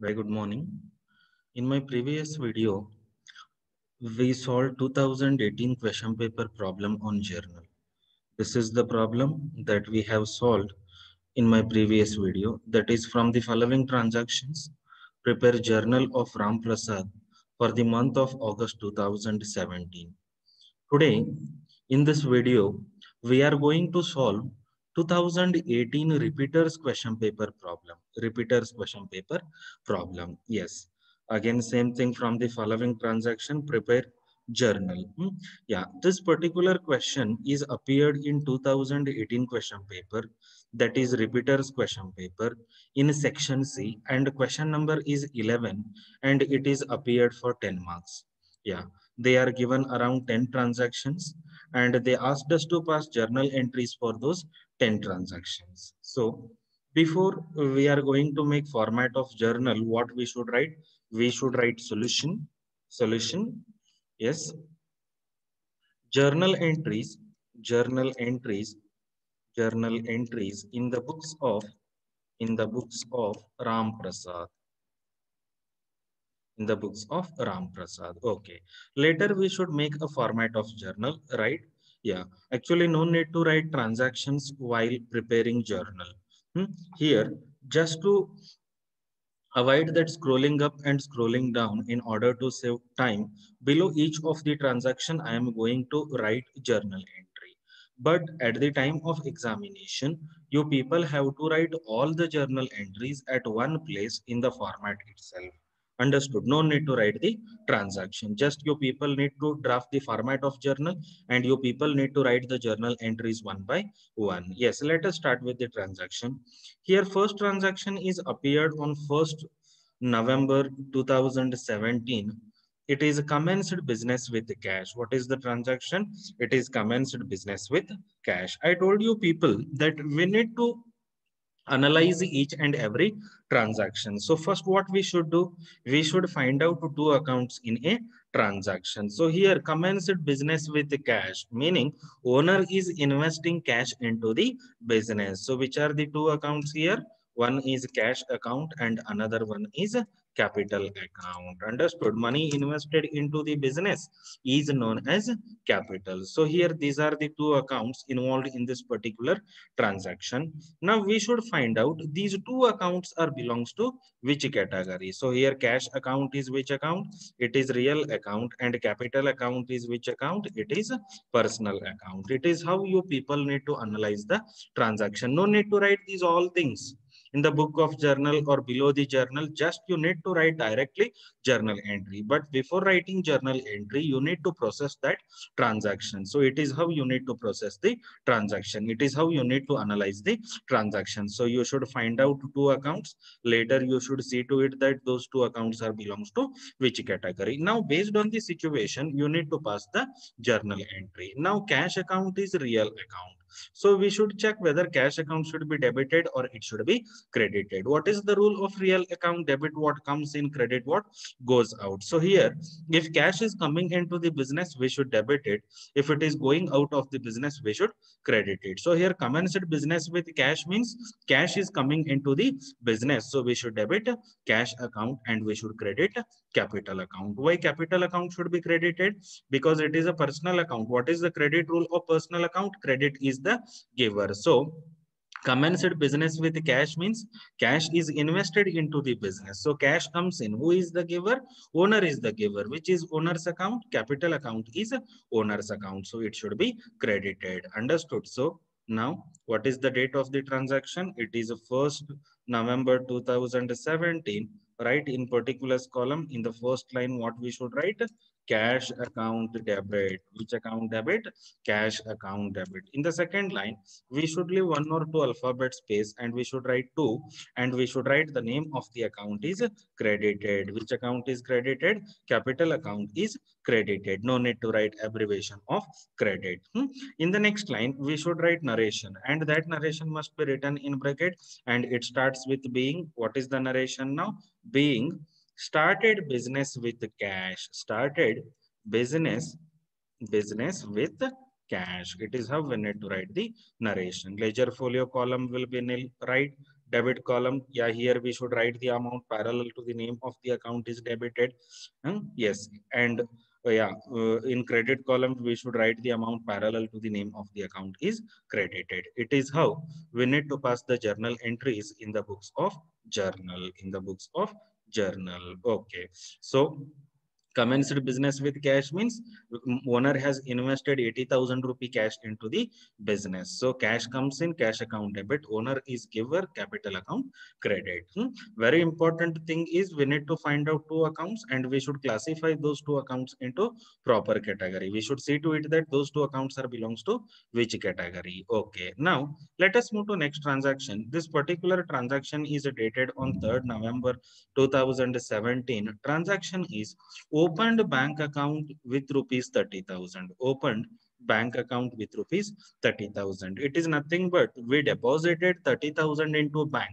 Very good morning. In my previous video, we solved 2018 question paper problem on journal. This is the problem that we have solved in my previous video. That is from the following transactions. Prepare journal of Ram Prasad for the month of August 2017. Today, in this video, we are going to solve 2018 repeaters question paper problem. Repeaters question paper problem. Yes. Again, same thing from the following transaction, prepare journal. Yeah, this particular question is appeared in 2018 question paper, that is repeaters question paper in section C, and question number is 11 and it is appeared for 10 marks. Yeah, they are given around 10 transactions and they asked us to pass journal entries for those 10 transactions. So before we are going to make format of journal, what we should write? We should write solution. Yes, journal entries, journal entries, journal entries in the books of Ram Prasad. In the books of Ram Prasad. Okay. Later we should make a format of journal, right? Yeah. Actually, no need to write transactions while preparing journal. Here, just to avoid that scrolling up and scrolling down in order to save time, below each of the transaction, I am going to write journal entry. But at the time of examination, you people have to write all the journal entries at one place in the format itself. Understood? No need to write the transaction. Just you people need to draft the format of journal and you people need to write the journal entries one by one. Yes, let us start with the transaction. Here, first transaction is appeared on 1st November 2017. It is commenced business with cash. What is the transaction? It is commenced business with cash. I told you people that we need to analyze each and every transaction. So first what we should do, we should find out two accounts in a transaction. So here commenced business with cash, meaning owner is investing cash into the business. So which are the two accounts here? One is cash account and another one is capital account. Understood? Money invested into the business is known as capital. So here these are the two accounts involved in this particular transaction. Now we should find out these two accounts are belongs to which category. So here cash account is which account? It is real account, and capital account is which account? It is personal account. It is how you people need to analyze the transaction. No need to write these all things in the book of journal or below the journal. Just you need to write directly journal entry. But before writing journal entry, you need to process that transaction. So it is how you need to process the transaction. It is how you need to analyze the transaction. So you should find out two accounts. Later you should see to it that those two accounts are belongs to which category. Now based on the situation, you need to pass the journal entry. Now cash account is real account. So we should check whether cash account should be debited or it should be credited. What is the rule of real account? Debit what comes in, credit what goes out. So here, if cash is coming into the business, we should debit it. If it is going out of the business, we should credit it. So here commenced business with cash means cash is coming into the business. So we should debit cash account and we should credit capital account. Why capital account should be credited? Because it is a personal account. What is the credit rule of personal account? Credit is the giver. So commenced business with cash means cash is invested into the business. So cash comes in. Who is the giver? Owner is the giver. Which is owner's account? Capital account is owner's account. So it should be credited. Understood? So now what is the date of the transaction? It is 1st November 2017. Right, in particulars column, in the first line, what we should write? Cash account debit. Which account debit? Cash account debit. In the second line, we should leave one or two alphabet space and we should write two, and we should write the name of the account is credited. Which account is credited? Capital account is credited. No need to write abbreviation of credit. In the next line, we should write narration, and that narration must be written in bracket, and it starts with being. What is the narration now? Being started business with cash. Started business with cash. It is how we need to write the narration. Ledger folio column will be nil, right? debit column, yeah, here we should write the amount parallel to the name of the account is debited. Yes, and in credit column, we should write the amount parallel to the name of the account is credited. It is how we need to pass the journal entries in the books of journal, in the books of journal. Okay, so commenced business with cash means owner has invested 80,000 rupee cash into the business. So cash comes in, cash account debit, owner is giver, capital account credit. Very important thing is we need to find out two accounts and we should classify those two accounts into proper category. We should see to it that those two accounts are belongs to which category. Okay, now let us move to next transaction. This particular transaction is dated on 3rd November 2017. Transaction is opened bank account with rupees 30,000. Opened bank account with rupees 30,000. It is nothing but we deposited 30,000 into bank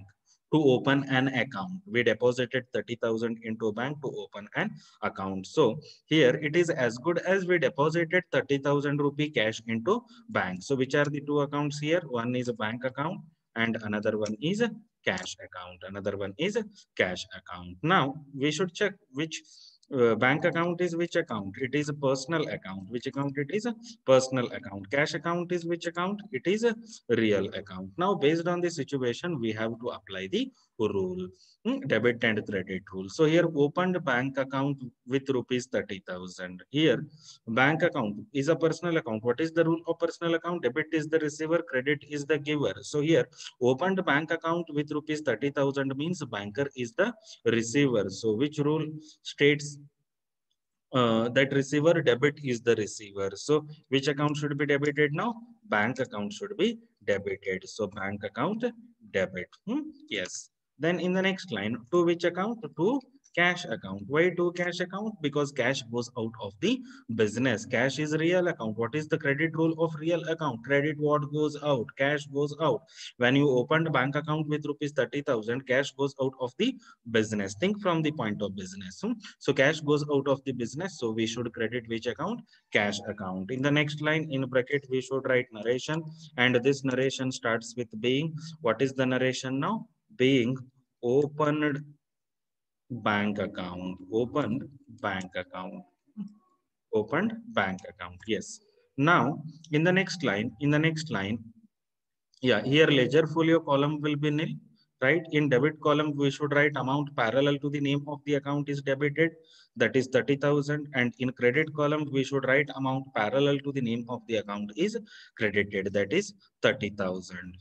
to open an account. We deposited 30,000 into bank to open an account. So here it is as good as we deposited 30,000 rupee cash into bank. So which are the two accounts here? One is a bank account and another one is a cash account. Another one is a cash account. Now we should check which bank account is which account. It is a personal account. Which account it is? A personal account. Cash account is which account? It is a real account. Now based on the situation we have to apply the rule, debit and credit rule. So here opened bank account with rupees 30,000. Here bank account is a personal account. What is the rule of personal account? Debit is the receiver, credit is the giver. So here opened bank account with rupees 30,000 means banker is the receiver. So which rule states that receiver? Debit is the receiver. So which account should be debited now? Bank account should be debited. So bank account debit. Yes. Then in the next line, to which account? To cash account. Why to cash account? Because cash goes out of the business. Cash is real account. What is the credit rule of real account? Credit what goes out? Cash goes out. When you opened bank account with rupees 30,000, cash goes out of the business. Think from the point of business. So cash goes out of the business. So we should credit which account? Cash account. In the next line in bracket, we should write narration. And this narration starts with being. What is the narration now? Being opened bank account. Opened bank account. Opened bank account. Yes. Now in the next line, yeah, here ledger folio column will be nil, right? In debit column, we should write amount parallel to the name of the account is debited, that is 30,000. And in credit column, we should write amount parallel to the name of the account is credited, that is 30,000.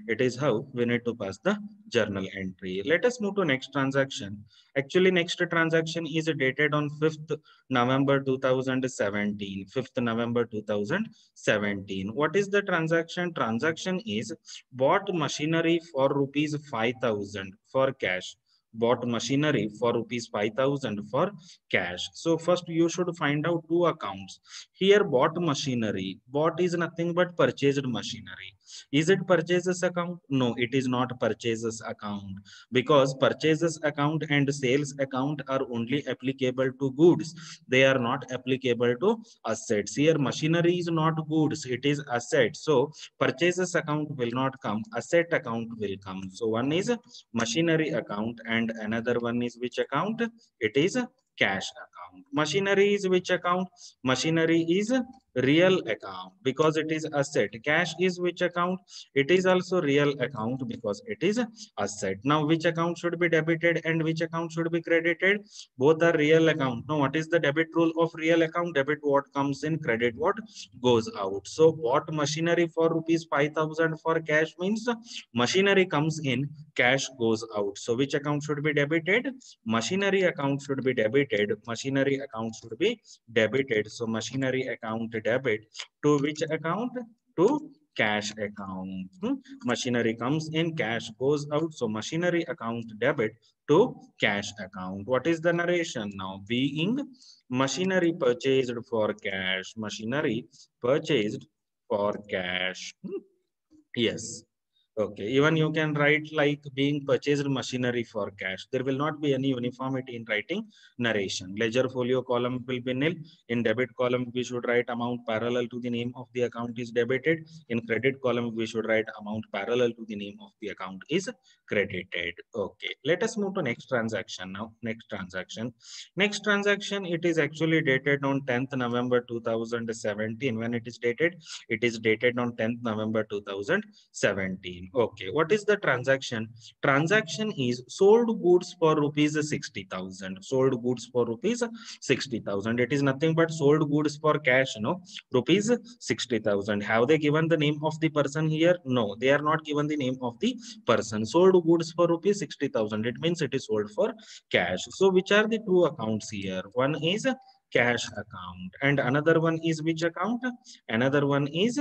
It is how we need to pass the journal entry. Let us move to next transaction. Actually, next transaction is dated on 5th November 2017. 5th November 2017. What is the transaction? Transaction is bought machinery for rupees 5,000 for cash. Bought machinery for rupees 5,000 for cash. So first you should find out two accounts. Here bought machinery. Bought is nothing but purchased machinery. Is it purchases account? No, it is not purchases account, because purchases account and sales account are only applicable to goods. They are not applicable to assets. Here machinery is not goods, it is assets. So purchases account will not come, asset account will come. So one is machinery account and another one is which account? It is cash account. Machinery is which account? Machinery is real account because it is asset. Cash is which account? It is also real account because it is asset. Now which account should be debited and which account should be credited? Both are real account. Now what is the debit rule of real account? Debit what comes in, credit what goes out. So bought machinery for rupees 5,000 for cash means machinery comes in, cash goes out. So which account should be debited? Machinery account should be debited. Machinery account should be debited. So machinery account debit to which account? To cash account. Machinery comes in, cash goes out. So machinery account debit to cash account. What is the narration now? Being machinery purchased for cash. Machinery purchased for cash. Yes. Okay, even you can write like being purchased machinery for cash. There will not be any uniformity in writing narration. Ledger folio column will be nil. In debit column, we should write amount parallel to the name of the account is debited. In credit column, we should write amount parallel to the name of the account is credited. Okay, let us move to next transaction now. Next transaction. Next transaction, it is actually dated on 10th November 2017. When it is dated on 10th November 2017. Okay, what is the transaction? Transaction is sold goods for rupees 60,000. Sold goods for rupees 60,000. It is nothing but sold goods for cash, no? Rupees 60,000. Have they given the name of the person here? No, they are not given the name of the person. Sold goods for rupees 60,000. It means it is sold for cash. So which are the two accounts here? One is cash account and another one is which account? Another one is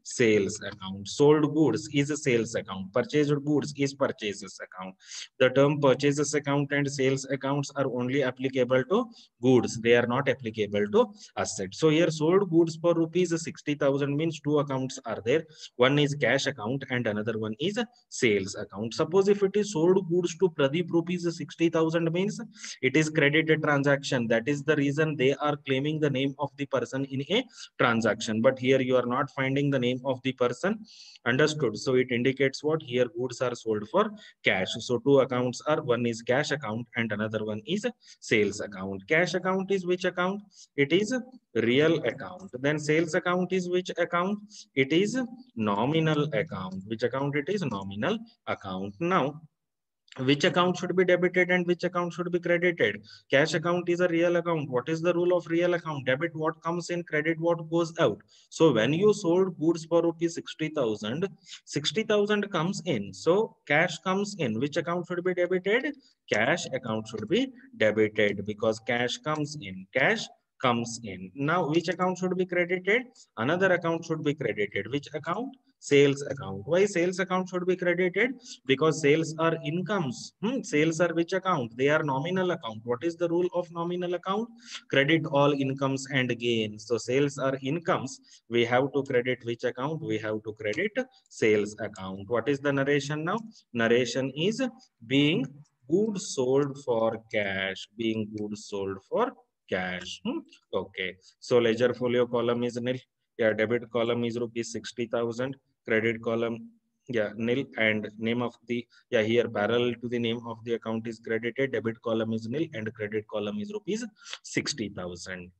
sales account. Sold goods is a sales account. Purchased goods is purchases account. The term purchases account and sales accounts are only applicable to goods. They are not applicable to assets. So here sold goods for rupees 60,000 means two accounts are there. One is cash account and another one is sales account. Suppose if it is sold goods to Pradeep rupees 60,000 means it is credited transaction. That is the reason they are claiming the name of the person in a transaction. But here you are not finding the name of the person. Understood? So it indicates what? Here goods are sold for cash. So two accounts are, one is cash account and another one is sales account. Cash account is which account? It is real account. Then sales account is which account? It is nominal account. Which account? It is nominal account. Now which account should be debited and which account should be credited? Cash account is a real account. What is the rule of real account? Debit what comes in, credit what goes out. So when you sold goods for rupees 60,000, 60,000 comes in, so cash comes in. Which account should be debited? Cash account should be debited because cash comes in. Cash comes in. Now which account should be credited? Another account should be credited. Which account? Sales account. Why sales account should be credited? Because sales are incomes. Sales are which account? They are nominal account. What is the rule of nominal account? Credit all incomes and gains. So sales are incomes. We have to credit which account? We have to credit sales account. What is the narration now? Narration is being goods sold for cash. Being goods sold for cash. Okay. So ledger folio column is nil. Yeah, debit column is rupees 60,000. Credit column, yeah, nil, and name of the, yeah, here parallel to the name of the account is credited. Debit column is nil and credit column is rupees 60,000.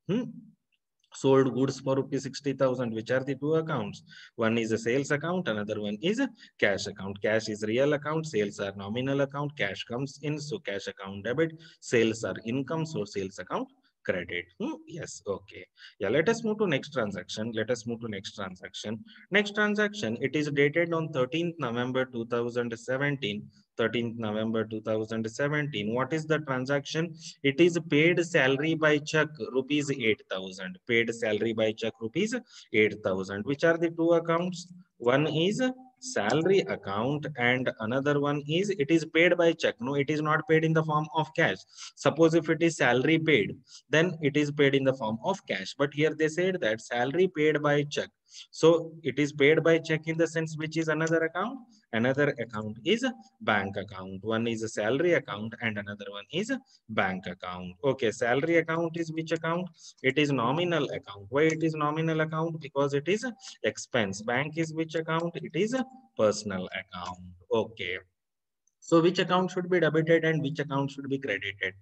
Sold goods for rupees 60,000. Which are the two accounts? One is a sales account, another one is a cash account. Cash is real account, sales are nominal account. Cash comes in, so cash account debit. Sales are income, so sales account credit. Yes, okay. Yeah, let us move to next transaction. Next transaction, it is dated on 13th November 2017. 13th November 2017. What is the transaction? It is paid salary by check rupees 8,000. Paid salary by check rupees 8,000. Which are the two accounts? One is salary account and another one is it is paid by check. No, it is not paid in the form of cash. Suppose if it is salary paid, then it is paid in the form of cash. But here they said that salary paid by check. So it is paid by check in the sense which is another account. Another account is bank account. One is a salary account and another one is a bank account. Okay, salary account is which account? It is nominal account. Why it is nominal account? Because it is a expense. Bank is which account? It is a personal account. Okay. So which account should be debited and which account should be credited?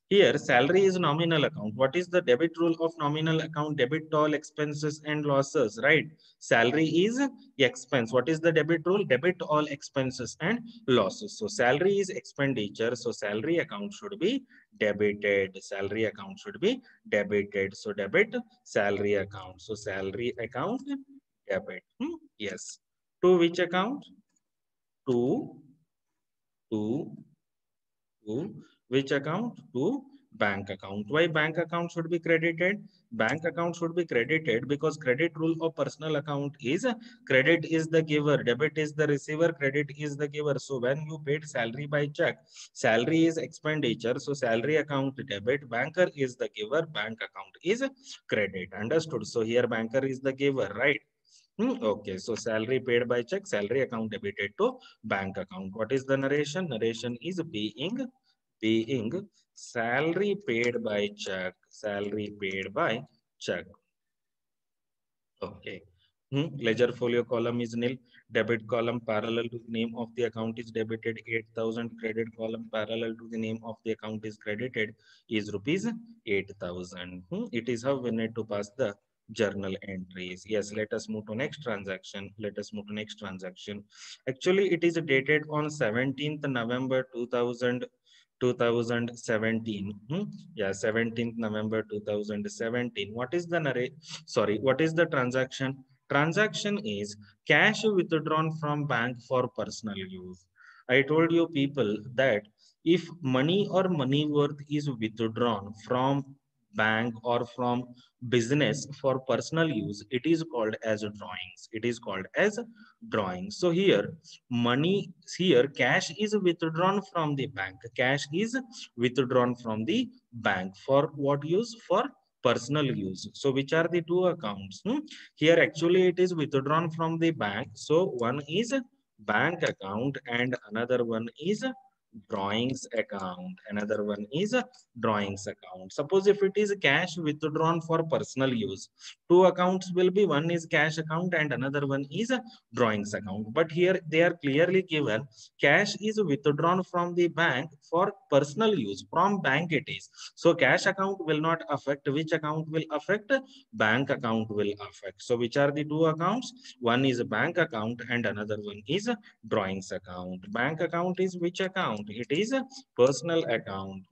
Here, salary is nominal account. What is the debit rule of nominal account? Debit all expenses and losses, right? Salary is expense. What is the debit rule? Debit all expenses and losses. So salary is expenditure. So salary account should be debited. Salary account should be debited. So debit salary account. So salary account debit. Yes. To which account? To to to which account? To bank account. Why bank account should be credited? Bank account should be credited because credit rule of personal account is credit is the giver, debit is the receiver, credit is the giver. So when you paid salary by check, salary is expenditure. So salary account debit, banker is the giver, bank account is credit. Understood? So here banker is the giver, right? Okay, so salary paid by check, salary account debited to bank account. What is the narration? Narration is being salary paid by check, salary paid by check. Okay. Ledger folio column is nil. Debit column parallel to the name of the account is debited 8,000. Credit column parallel to the name of the account is credited is rupees 8,000. It is how we need to pass the journal entries. Yes, let us move to next transaction. Let us move to next transaction. Actually, it is dated on 17th November 2017. Yeah, 17th November 2017. What is the what is the transaction? Transaction is cash withdrawn from bank for personal use. I told you people that if money or money worth is withdrawn from bank or from business for personal use, it is called as drawings. It is called as drawings. So here money, here cash is withdrawn from the bank. Cash is withdrawn from the bank for what use? For personal use. So which are the two accounts? Here actually it is withdrawn from the bank. So one is bank account and another one is drawings account. Another one is a drawings account. Suppose if it is cash withdrawn for personal use, two accounts will be, one is cash account and another one is a drawings account. But here they are clearly given cash is withdrawn from the bank for personal use. From bank it is. So cash account will not affect. Which account will affect? Bank account will affect. So which are the two accounts? One is a bank account and another one is a drawings account. Bank account is which account? It is a personal account.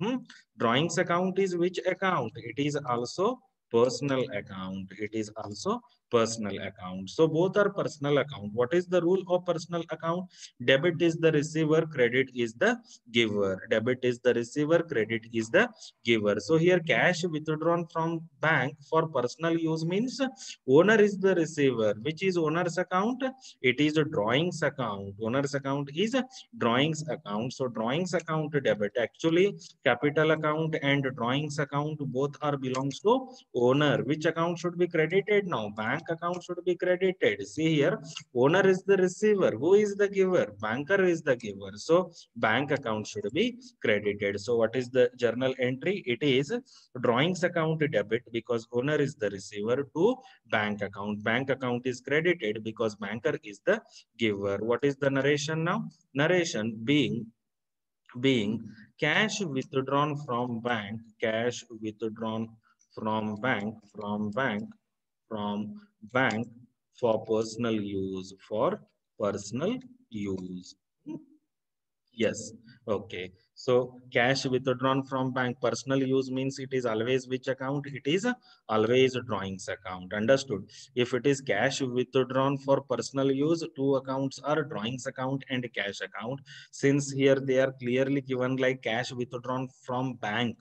Drawings account is which account? It is also personal account. It is also personal account. So both are personal account. What is the rule of personal account? Debit is the receiver, credit is the giver. Debit is the receiver, credit is the giver. So here cash withdrawn from bank for personal use means owner is the receiver. Which is owner's account? It is a drawings account. Owner's account is a drawings account. So drawings account debit. Actually, capital account and drawings account both are belongs to owner. Which account should be credited now? Bank account should be credited. See here, owner is the receiver. Who is the giver? Banker is the giver. So bank account should be credited. So what is the journal entry? It is drawings account debit because owner is the receiver to bank account. Bank account is credited because banker is the giver. What is the narration now? Narration being cash withdrawn from bank, cash withdrawn from bank for personal use, for personal use. Yes. Okay. So cash withdrawn from bank personal use means it is always which account? It is always a drawings account. Understood? If it is cash withdrawn for personal use, two accounts are drawings account and cash account. Since here they are clearly given like cash withdrawn from bank.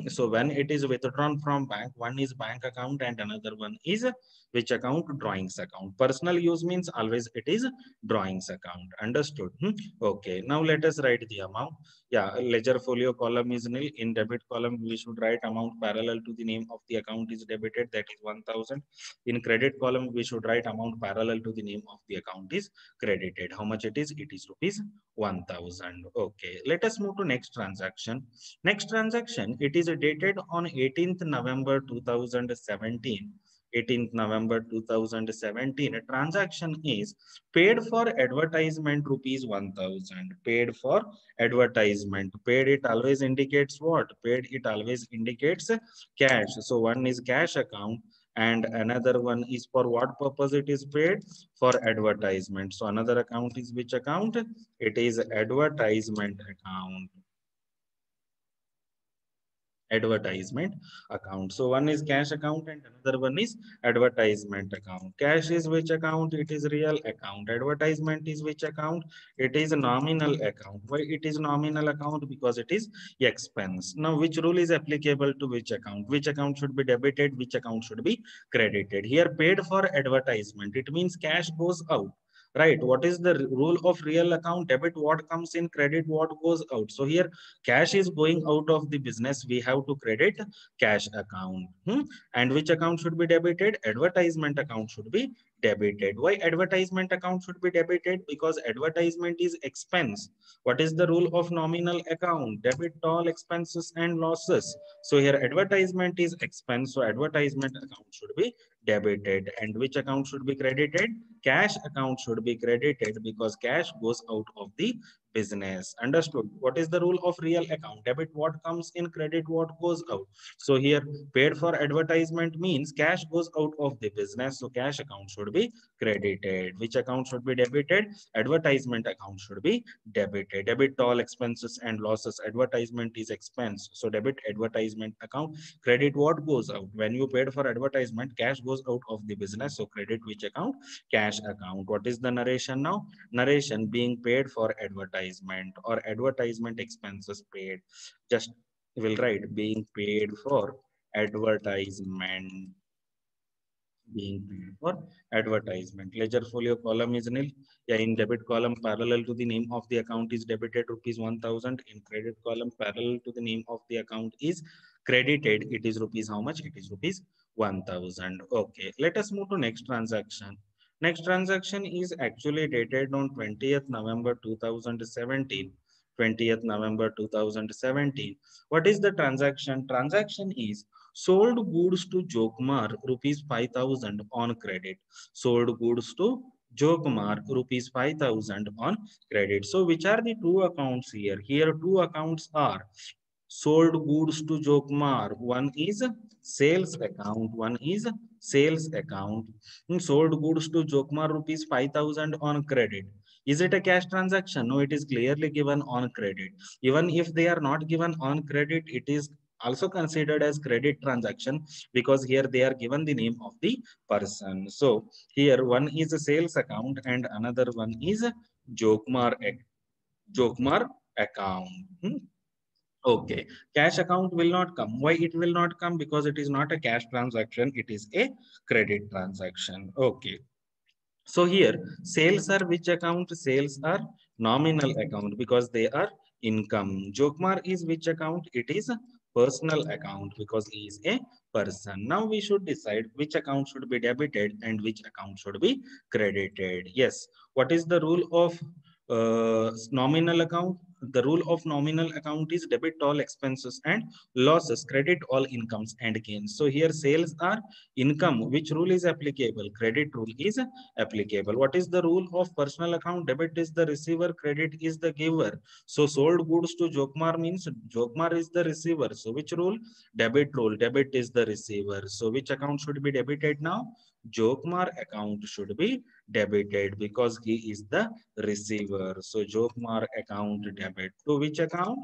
So when it is withdrawn from bank, one is bank account and another one is which account? Drawings account. Personal use means always it is drawings account. Understood? Okay, now let us write the amount. Yeah, ledger folio column is nil. In debit column, we should write amount parallel to the name of the account is debited, that is 1,000. In credit column, we should write amount parallel to the name of the account is credited. How much it is? It is rupees 1,000. Okay, let us move to next transaction. Next transaction, it is dated on 18th November 2017. 18th November 2017. A transaction is paid for advertisement rupees 1,000. Paid for advertisement. Paid it always indicates what? Paid it always indicates cash. So one is cash account and another one is for what purpose it is paid? For advertisement. So another account is which account? It is advertisement account. Advertisement account. So one is cash account and another one is advertisement account. Cash is which account? It is real account. Advertisement is which account? It is a nominal account. Why it is nominal account? Because it is expense. Now which rule is applicable to which account? Which account should be debited? Which account should be credited? Here paid for advertisement. It means cash goes out. right? What is the rule of real account? Debit what comes in, credit what goes out. So here cash is going out of the business, we have to credit cash account. And which account should be debited? Advertisement account should be debited. Why advertisement account should be debited? Because advertisement is expense. What is the rule of nominal account? Debit all expenses and losses. So here advertisement is expense, so advertisement account should be debited. And which account should be credited? Cash account should be credited, because cash goes out of the business. Understood? What is the rule of real account? Debit what comes in, credit what goes out. So here paid for advertisement means cash goes out of the business, so cash account should be credited. Which account should be debited? Advertisement account should be debited. Debit all expenses and losses. Advertisement is expense, so debit advertisement account. Credit what goes out. When you paid for advertisement, cash goes out of the business, so credit which account? Cash account. What is the narration now? Narration: being paid for advertisement or advertisement expenses paid. Just will write being paid for advertisement. Being paid for advertisement. Ledger folio column is nil. Yeah, in debit column parallel to the name of the account is debited rupees 1000. In credit column parallel to the name of the account is credited. It is rupees how much? It is rupees 1000. Okay, let us move to next transaction. Next transaction is actually dated on 20th November 2017. 20th November 2017. What is the transaction? Transaction is sold goods to Jokmar rupees 5000 on credit. Sold goods to Jokmar rupees 5000 on credit. So which are the two accounts here? Here two accounts are sold goods to Jokmar. One is sales account. One is sales account. Sold goods to Jokmar rupees 5000 on credit. Is it a cash transaction? No, it is clearly given on credit. Even if they are not given on credit, it is also considered as credit transaction, because here they are given the name of the person. So here one is a sales account and another one is a Jokmar account. Okay, cash account will not come. Why it will not come? Because it is not a cash transaction, it is a credit transaction. Okay. So here sales are which account? Sales are nominal account, because they are income. Jokmar is which account? It is a personal account, because he is a person. Now we should decide which account should be debited and which account should be credited. Yes. What is the rule of nominal account? The rule of nominal account is debit all expenses and losses, credit all incomes and gains. So here sales are income. Which rule is applicable? Credit rule is applicable. What is the rule of personal account? Debit is the receiver, credit is the giver. So sold goods to Jokmar means Jokmar is the receiver. So which rule? Debit rule. Debit is the receiver. So which account should be debited now? Jokmar account should be debited, because he is the receiver. So Jokmar account debit. To which account?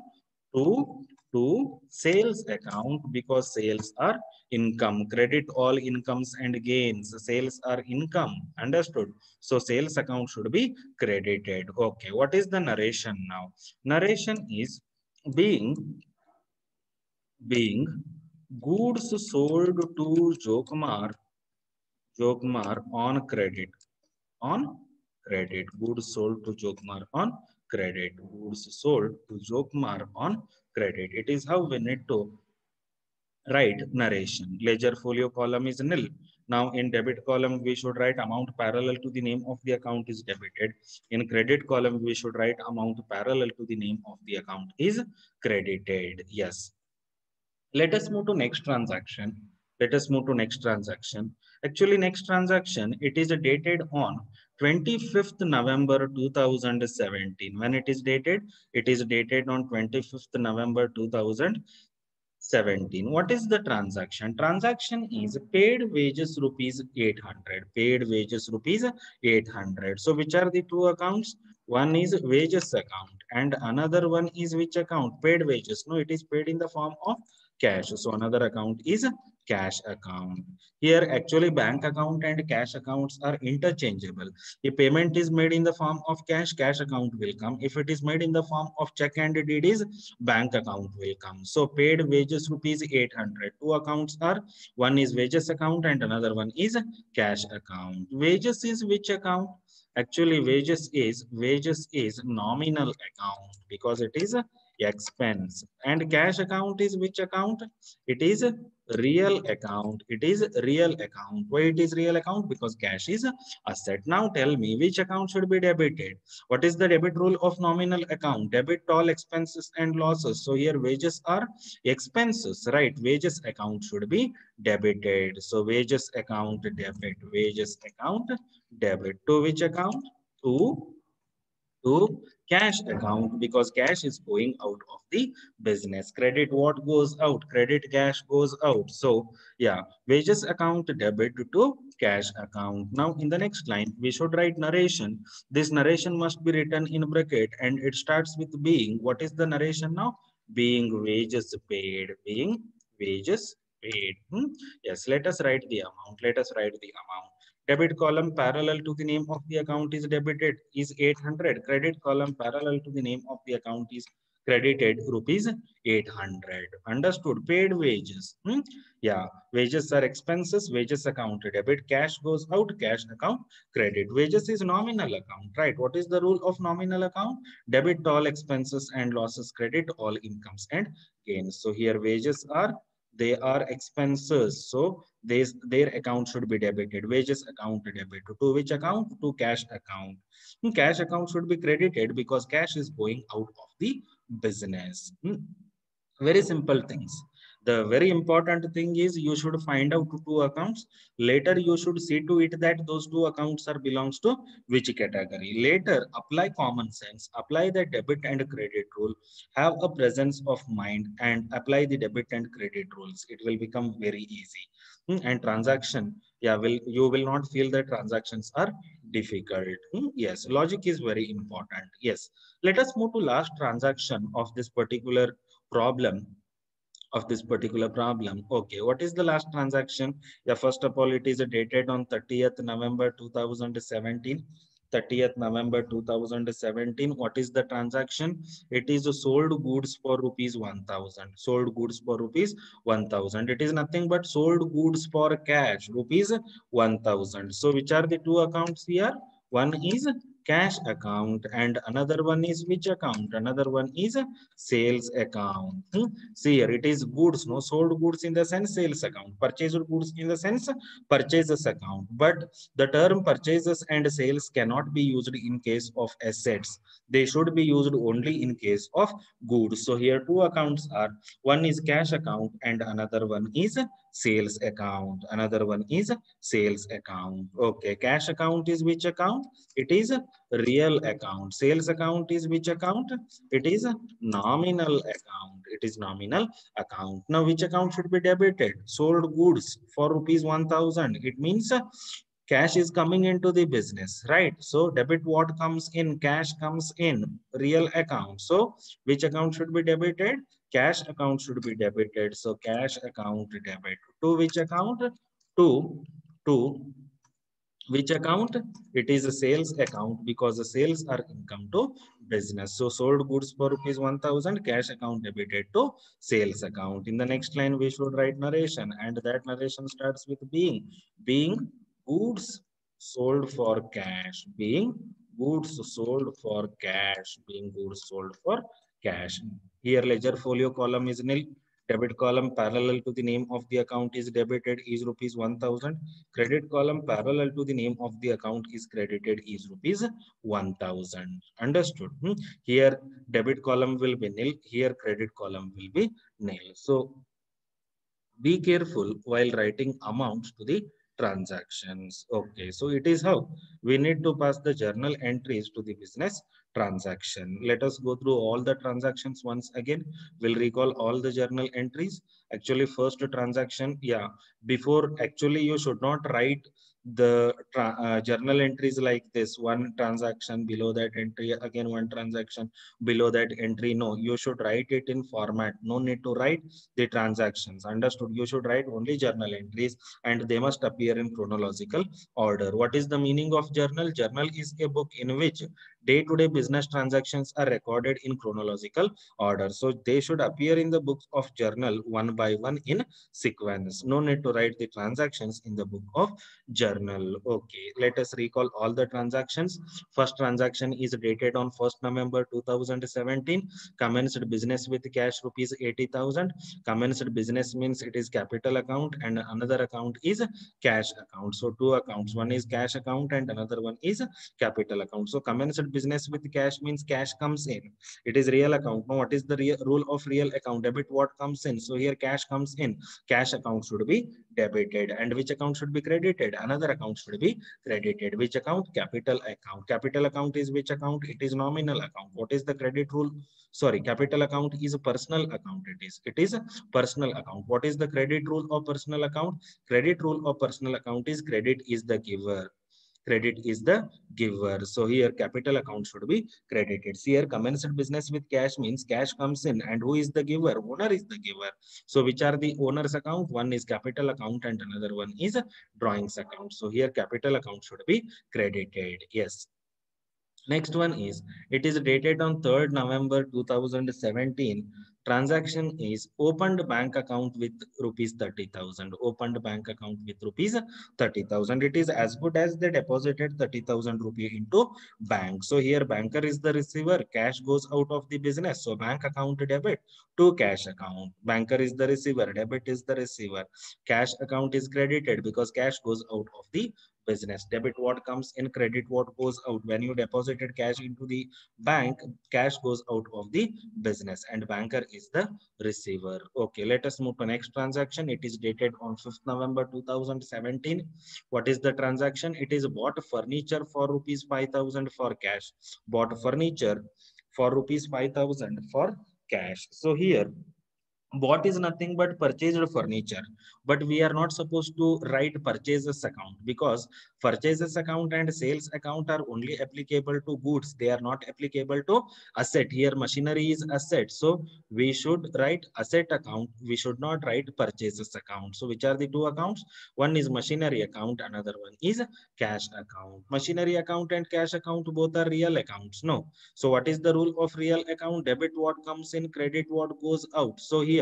To sales account, because sales are income. Credit all incomes and gains. Sales are income. Understood? So sales account should be credited. Okay. What is the narration now? Narration is being being goods sold to Jokmar on credit. On credit. Goods sold to Jokmar on credit. Goods sold to Jokmar on credit. It is how we need to write narration. Ledger folio column is nil. Now in debit column, we should write amount parallel to the name of the account is debited. In credit column, we should write amount parallel to the name of the account is credited. Yes. Let us move to next transaction. Let us move to next transaction. Actually, next transaction, it is dated on 25th November 2017. When it is dated? It is dated on 25th November 2017. What is the transaction? Transaction is paid wages rupees 800. Paid wages rupees 800. So which are the two accounts? One is wages account and another one is which account? Paid wages. No, it is paid in the form of cash. So another account is cash account. Here actually bank account and cash accounts are interchangeable. If payment is made in the form of cash, cash account will come. If it is made in the form of check and DDs, bank account will come. So paid wages rupees 800. Two accounts are, one is wages account and another one is cash account. Wages is which account? Actually, wages is nominal account because it is a expense. And cash account is which account? It is a real account. It is a real account. Why it is real account? Because cash is a asset. Now tell me which account should be debited. What is the debit rule of nominal account? Debit all expenses and losses. So here wages are expenses, right? Wages account should be debited. So wages account debit, wages account debit. To which account? To to cash account because cash is going out of the business. Credit what goes out? Credit cash goes out. So yeah, wages account debit to cash account. Now in the next line, we should write narration. This narration must be written in bracket and it starts with being. What is the narration now? Being wages paid. Being wages paid. Yes, let us write the amount. Let us write the amount. Debit column parallel to the name of the account is debited is 800. Credit column parallel to the name of the account is credited rupees 800. Understood? Paid wages. Yeah, wages are expenses. Wages account debit. Cash goes out. Cash account credit. Wages is nominal account, right? What is the rule of nominal account? Debit all expenses and losses. Credit all incomes and gains. So here wages are they are expenses. So their account should be debited. Wages account debit. To which account? To cash account. Cash account should be credited because cash is going out of the business. Very simple things. The very important thing is you should find out two accounts. Later, you should see to it that those two accounts are belongs to which category. Later, apply common sense, apply the debit and credit rule, have a presence of mind and apply the debit and credit rules. It will become very easy. And transaction, yeah, you will not feel that transactions are difficult. Yes, logic is very important. Yes, let us move to last transaction of this particular problem Okay, what is the last transaction? Yeah, first of all, it is dated on 30th November 2017. 30th November 2017. What is the transaction? It is sold goods for rupees 1000. Sold goods for rupees 1000. It is nothing but sold goods for cash, rupees 1000. So which are the two accounts here? One is cash account and another one is which account? Another one is sales account. See here, it is goods, no sold goods in the sense sales account, purchased goods in the sense purchases account. But the term purchases and sales cannot be used in case of assets. They should be used only in case of goods. So here two accounts are, one is cash account and another one is sales account. Another one is sales account. Okay, cash account is which account? It is a real account. Sales account is which account? It is a nominal account. It is nominal account. Now, which account should be debited? Sold goods for rupees 1000. It means cash is coming into the business, right? So debit what comes in? Cash comes in real account. So which account should be debited? Cash account should be debited. So cash account debit. To which account? To which account? It is a sales account because the sales are income to business. So sold goods for rupees 1000, cash account debited to sales account. In the next line, we should write narration, and that narration starts with being goods sold for cash, being goods sold for cash, being goods sold for cash. Here ledger folio column is nil. Debit column parallel to the name of the account is debited is rupees 1000. Credit column parallel to the name of the account is credited is rupees 1000. Understood? Here debit column will be nil. Here credit column will be nil. So be careful while writing amounts to the transactions. Okay, so it is how we need to pass the journal entries to the business transaction. Let us go through all the transactions once again. We'll recall all the journal entries. Actually, first transaction, yeah, before actually you should not write the journal entries like this, one transaction below that entry, again one transaction below that entry. No, you should write it in format. No need to write the transactions. Understood? You should write only journal entries and they must appear in chronological order. What is the meaning of journal? Journal is a book in which Day-to-day business transactions are recorded in chronological order. So they should appear in the books of journal one by one in sequence. No need to write the transactions in the book of journal. Okay, let us recall all the transactions. First transaction is dated on 1st November 2017. Commenced business with cash rupees 80,000. Commenced business means it is capital account and another account is cash account. So two accounts, one is cash account and another one is capital account. So commenced business with cash means cash comes in. It is real account. Now, what is the rule of real account? Debit what comes in. So here cash comes in. Cash account should be debited. And which account should be credited? Another account should be credited. Which account? Capital account. Capital account is which account? It is nominal account. What is the credit rule? Sorry, capital account is a personal account. It is a personal account. What is the credit rule of personal account? Credit rule of personal account is credit is the giver. Credit is the giver. So here capital account should be credited. See here commenced business with cash means cash comes in and who is the giver? Owner is the giver. So which are the owner's account? One is capital account and another one is drawings account. So here capital account should be credited. Yes. Next one is, it is dated on 3rd November 2017. Transaction is opened bank account with rupees 30,000. Opened bank account with rupees 30,000. It is as good as they deposited 30,000 rupee into bank. So here banker is the receiver. Cash goes out of the business. So bank account debit to cash account. Banker is the receiver. Debit is the receiver. Cash account is credited because cash goes out of the business. Debit what comes in, credit what goes out. When you deposited cash into the bank, cash goes out of the business and banker is the receiver. Okay, let us move to next transaction. It is dated on 5th November 2017. What is the transaction? It is bought furniture for rupees 5,000 for cash. Bought furniture for rupees 5,000 for cash. So here bought is nothing but purchased furniture, but we are not supposed to write purchases account because purchases account and sales account are only applicable to goods. They are not applicable to asset. Here machinery is asset, so we should write asset account. We should not write purchases account. So which are the two accounts? One is machinery account, another one is cash account. Machinery account and cash account both are real accounts. No. So what is the rule of real account? Debit what comes in, credit what goes out. So here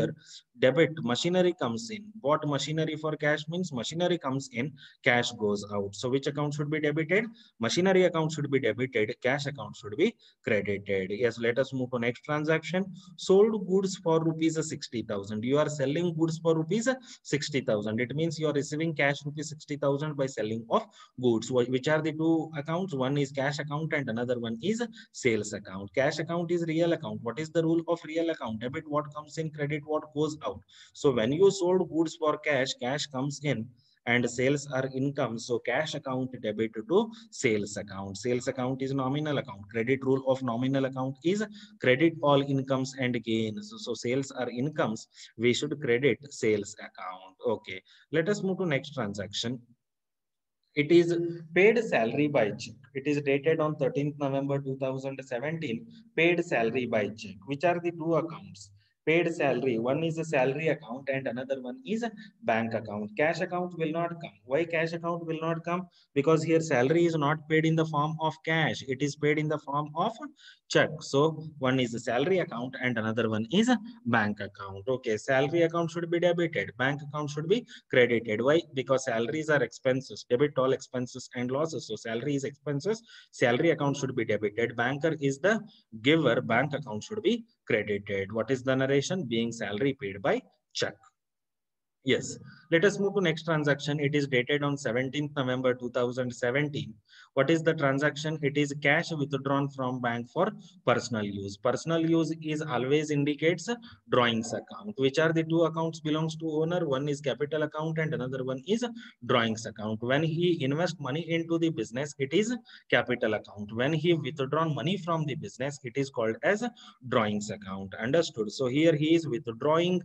debit machinery comes in. Bought machinery for cash means machinery comes in, cash goes out. So which account should be debited? Machinery account should be debited, cash account should be credited. Yes, let us move to next transaction. Sold goods for rupees 60,000. You are selling goods for rupees 60,000. It means you are receiving cash rupees 60,000 by selling of goods. Which are the two accounts? One is cash account and another one is sales account. Cash account is real account. What is the rule of real account? Debit what comes in, credit what goes out. So when you sold goods for cash, cash comes in and sales are income. So cash account debit to sales account. Sales account is nominal account. Credit rule of nominal account is credit all incomes and gains. So sales are incomes. We should credit sales account. Okay. Let us move to next transaction. It is paid salary by check. It is dated on 13th November 2017. Paid salary by check. Which are the two accounts? Paid salary. One is a salary account and another one is a bank account. Cash account will not come. Why cash account will not come? Because here salary is not paid in the form of cash. It is paid in the form of check. So one is a salary account and another one is a bank account. Okay, salary account should be debited. Bank account should be credited. Why? Because salaries are expenses. Debit all expenses and losses. So salary is expenses. Salary account should be debited. Banker is the giver. Bank account should be credited. What is the narration? Being salary paid by check. Yes. Let us move to next transaction. It is dated on 17th November 2017. What is the transaction? It is cash withdrawn from bank for personal use. Personal use is always indicates drawings account. Which are the two accounts belongs to owner? One is capital account and another one is drawings account. When he invest money into the business, it is capital account. When he withdrawn money from the business, it is called as drawings account. Understood? So here he is withdrawing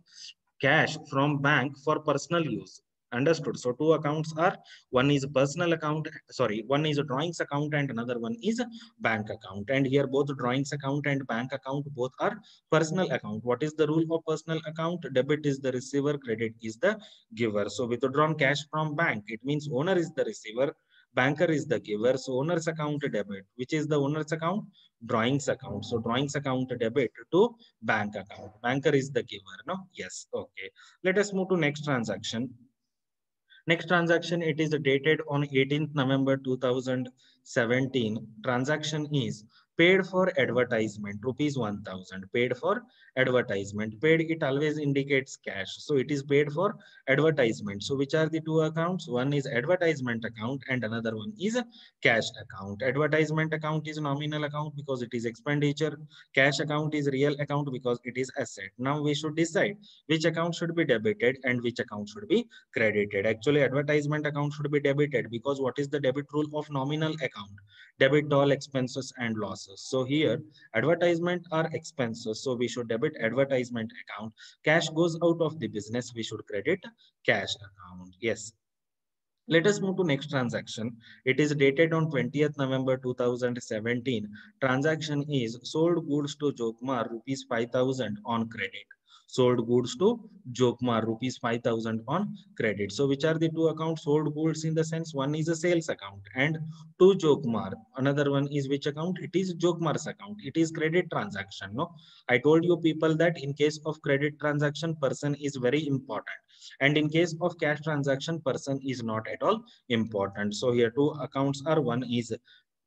cash from bank for personal use. Understood? So two accounts are, one is personal account, sorry, one is a drawings account and another one is a bank account. And here both drawings account and bank account both are personal account. What is the rule of personal account? Debit is the receiver, credit is the giver. So withdrawn cash from bank, it means owner is the receiver, Banker is the giver. So owner's account debit. Which is the owner's account? Drawings account. So drawings account debit to bank account. Banker is the giver. No? Yes. Okay. Let us move to next transaction. Next transaction, it is dated on 18th November 2017. Transaction is paid for advertisement, rupees 1000. Paid for advertisement. Paid, it always indicates cash. So it is paid for advertisement. So which are the two accounts? One is advertisement account and another one is a cash account. Advertisement account is nominal account because it is expenditure. Cash account is real account because it is asset. Now we should decide which account should be debited and which account should be credited. Actually, advertisement account should be debited because what is the debit rule of nominal account? Debit all expenses and losses. So here, advertisement are expenses. So we should debit advertisement account. Cash goes out of the business. We should credit cash account. Yes. Let us move to next transaction. It is dated on 20th November 2017. Transaction is sold goods to Jokmar rupees 5000 on credit. Sold goods to Jokmar rupees 5000 on credit. So which are the two accounts? Sold goods in the sense one is a sales account and to Jokmar. Another one is which account? It is Jokmar's account. It is credit transaction. No, I told you people that in case of credit transaction, person is very important. And in case of cash transaction, person is not at all important. So here two accounts are, one is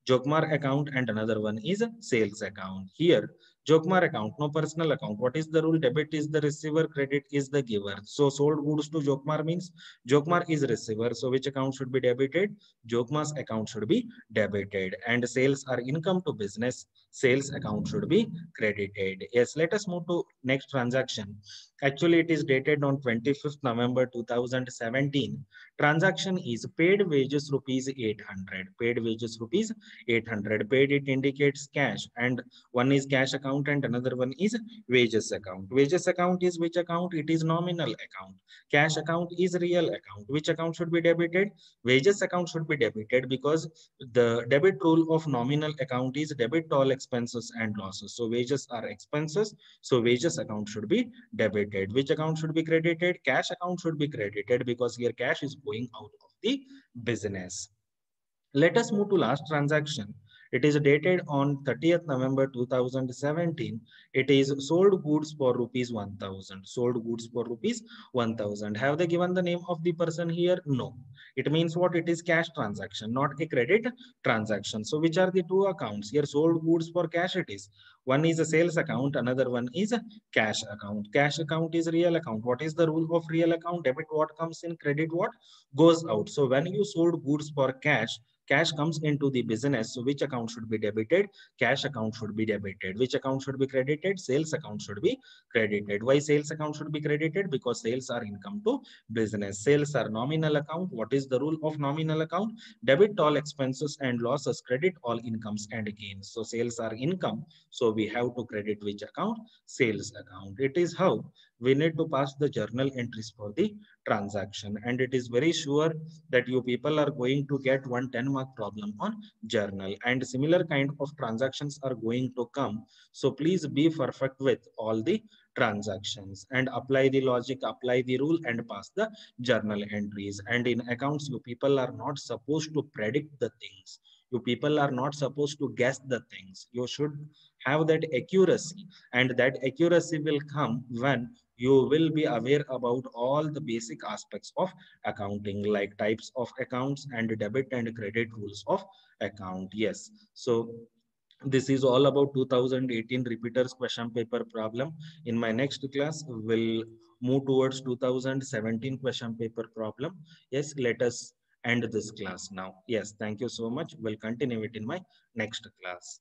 Jokmar account and another one is sales account. Here, Jokmar account, no personal account. What is the rule? Debit is the receiver, credit is the giver. So sold goods to Jokmar means Jokmar is receiver. So which account should be debited? Jokmar's account should be debited. And sales are income to business. Sales account should be credited. Yes, let us move to next transaction. Actually, it is dated on 25th November 2017. Transaction is paid wages rupees 800. Paid wages rupees 800. Paid, it indicates cash, and one is cash account and another one is wages account. Wages account is which account? It is nominal account. Cash account is real account. Which account should be debited? Wages account should be debited because the debit rule of nominal account is debit all expenses and losses. So wages are expenses. So wages account should be debited. Which account should be credited? Cash account should be credited because here cash is going out of the business. Let us move to last transaction. It is dated on 30th November 2017. It is sold goods for rupees 1000. Sold goods for rupees 1000. Have they given the name of the person here? No. It means what? It is cash transaction, not a credit transaction. So which are the two accounts? Here sold goods for cash it is. One is a sales account, another one is a cash account. Cash account is real account. What is the rule of real account? Debit what comes in, credit what goes out. So when you sold goods for cash, cash comes into the business. So which account should be debited? Cash account should be debited. Which account should be credited? Sales account should be credited. Why sales account should be credited? Because sales are income to business. Sales are nominal account. What is the rule of nominal account? Debit all expenses and losses, credit all incomes and gains. So sales are income. So we have to credit which account? Sales account. It is how we need to pass the journal entries for the transaction. And it is very sure that you people are going to get one 10-mark problem on journal, and similar kind of transactions are going to come. So please be perfect with all the transactions and apply the logic, apply the rule and pass the journal entries. And in accounts, you people are not supposed to predict the things. You people are not supposed to guess the things. You should have that accuracy, and that accuracy will come when you will be aware about all the basic aspects of accounting, like types of accounts and debit and credit rules of account. Yes. So this is all about 2018 repeaters question paper problem. In my next class, we'll move towards 2017 question paper problem. Yes, let us end this class now. Yes, thank you so much. We'll continue it in my next class.